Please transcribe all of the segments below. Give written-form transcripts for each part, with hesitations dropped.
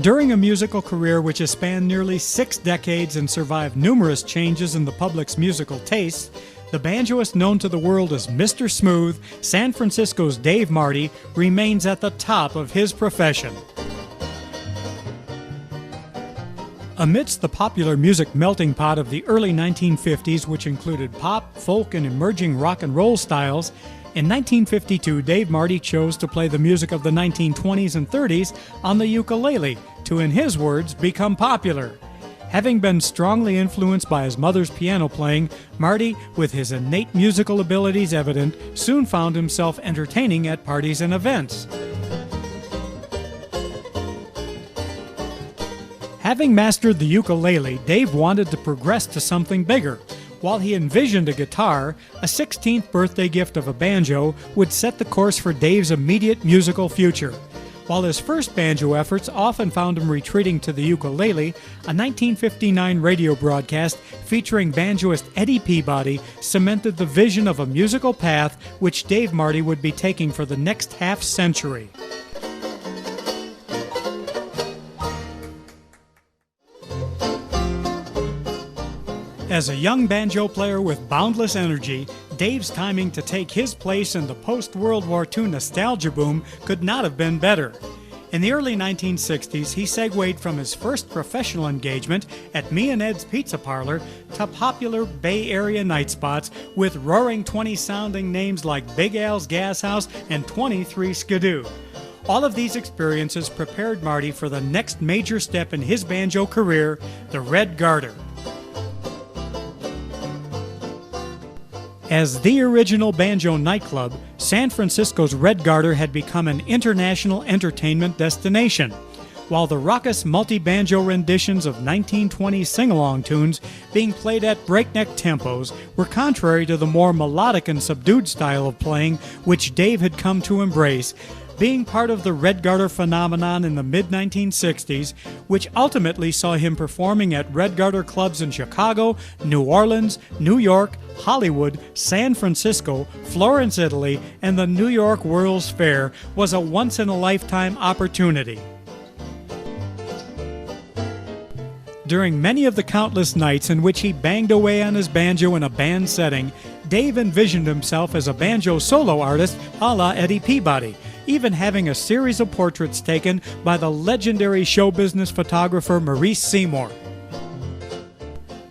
During a musical career which has spanned nearly 6 decades and survived numerous changes in the public's musical tastes, the banjoist known to the world as Mr. Smooth, San Francisco's Dave Marty, remains at the top of his profession. Amidst the popular music melting pot of the early 1950s, which included pop, folk, and emerging rock and roll styles, in 1952, Dave Marty chose to play the music of the 1920s and 30s on the ukulele to, in his words, become popular. Having been strongly influenced by his mother's piano playing, Marty, with his innate musical abilities evident, soon found himself entertaining at parties and events. Having mastered the ukulele, Dave wanted to progress to something bigger. While he envisioned a guitar, a 16th birthday gift of a banjo would set the course for Dave's immediate musical future. While his first banjo efforts often found him retreating to the ukulele, a 1959 radio broadcast featuring banjoist Eddie Peabody cemented the vision of a musical path which Dave Marty would be taking for the next half-century. As a young banjo player with boundless energy, Dave's timing to take his place in the post-World War II nostalgia boom could not have been better. In the early 1960s, he segued from his first professional engagement at Me and Ed's Pizza Parlor to popular Bay Area night spots with roaring 20-sounding names like Big Al's Gas House and 23 Skidoo. All of these experiences prepared Marty for the next major step in his banjo career, the Red Garter. As the original banjo nightclub, San Francisco's Red Garter had become an international entertainment destination. While the raucous multi-banjo renditions of 1920s sing-along tunes being played at breakneck tempos were contrary to the more melodic and subdued style of playing which Dave had come to embrace, being part of the Red Garter phenomenon in the mid-1960s, which ultimately saw him performing at Red Garter clubs in Chicago, New Orleans, New York, Hollywood, San Francisco, Florence, Italy, and the New York World's Fair, was a once-in-a-lifetime opportunity. During many of the countless nights in which he banged away on his banjo in a band setting, Dave envisioned himself as a banjo solo artist a la Eddie Peabody, even having a series of portraits taken by the legendary show business photographer Maurice Seymour.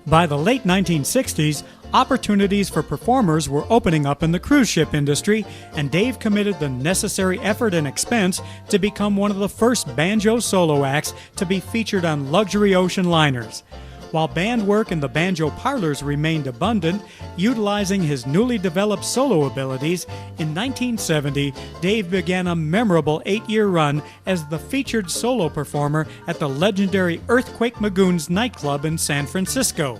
By the late 1960s, opportunities for performers were opening up in the cruise ship industry, and Dave committed the necessary effort and expense to become one of the first banjo solo acts to be featured on luxury ocean liners. While band work in the banjo parlors remained abundant, utilizing his newly developed solo abilities, in 1970, Dave began a memorable 8-year run as the featured solo performer at the legendary Earthquake Magoons nightclub in San Francisco.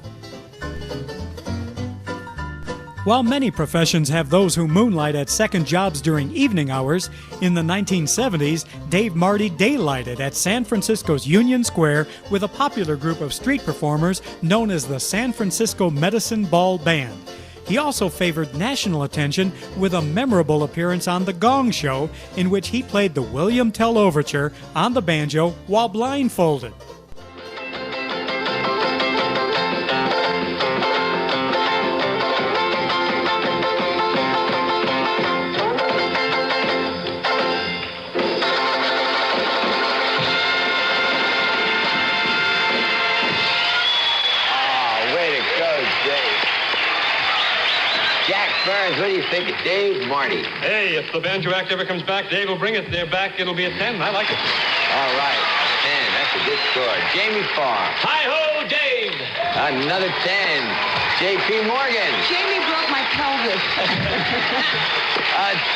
While many professions have those who moonlight at second jobs during evening hours, in the 1970s, Dave Marty daylighted at San Francisco's Union Square with a popular group of street performers known as the San Francisco Medicine Ball Band. He also favored national attention with a memorable appearance on The Gong Show, in which he played the William Tell Overture on the banjo while blindfolded. What do you think of Dave Marty? Hey, if the banjo act ever comes back, Dave will bring it. They're back. It'll be a 10. I like it. All right, 10. That's a good score. Jamie Farr. Hi-ho, Dave! Another 10. J.P. Morgan. Jamie broke my pelvis.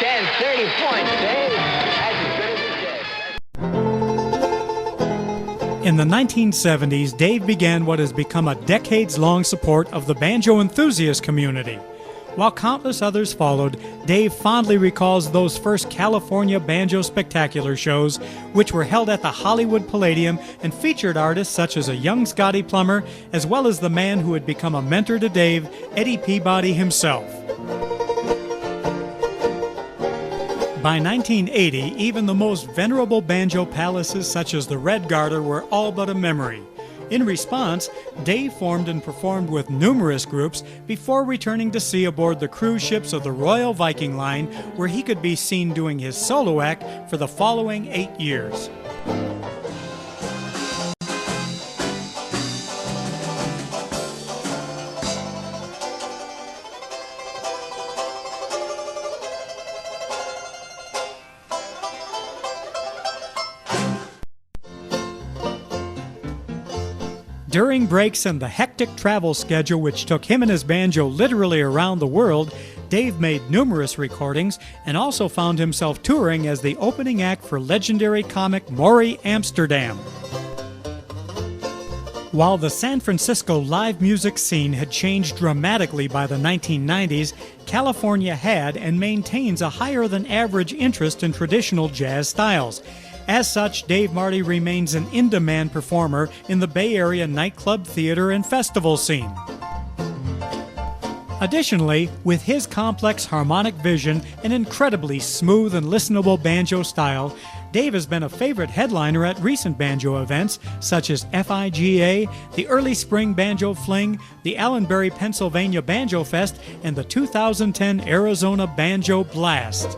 10, 30 points, Dave. That's as good as it gets. In the 1970s, Dave began what has become a decades-long support of the banjo enthusiast community. While countless others followed, Dave fondly recalls those first California Banjo Spectacular shows, which were held at the Hollywood Palladium and featured artists such as a young Scotty Plummer, as well as the man who had become a mentor to Dave, Eddie Peabody himself. By 1980, even the most venerable banjo palaces such as the Red Garter were all but a memory. In response, Dave formed and performed with numerous groups before returning to sea aboard the cruise ships of the Royal Viking Line, where he could be seen doing his solo act for the following 8 years. During breaks and the hectic travel schedule which took him and his banjo literally around the world, Dave made numerous recordings and also found himself touring as the opening act for legendary comic Maury Amsterdam. While the San Francisco live music scene had changed dramatically by the 1990s, California had and maintains a higher than average interest in traditional jazz styles. As such, Dave Marty remains an in-demand performer in the Bay Area nightclub, theater, and festival scene. Additionally, with his complex harmonic vision and incredibly smooth and listenable banjo style, Dave has been a favorite headliner at recent banjo events such as FIGA, the Early Spring Banjo Fling, the Allenbury, Pennsylvania Banjo Fest, and the 2010 Arizona Banjo Blast.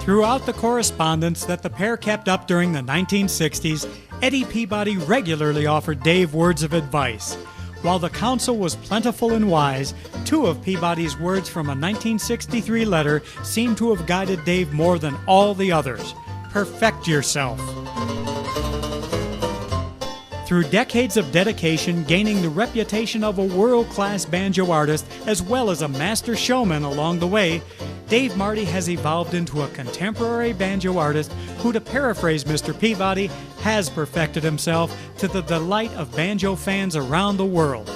Throughout the correspondence that the pair kept up during the 1960s, Eddie Peabody regularly offered Dave words of advice. While the counsel was plentiful and wise, two of Peabody's words from a 1963 letter seem to have guided Dave more than all the others. Perfect yourself. Through decades of dedication, gaining the reputation of a world-class banjo artist as well as a master showman along the way, Dave Marty has evolved into a contemporary banjo artist who, to paraphrase Mr. Peabody, has perfected himself to the delight of banjo fans around the world.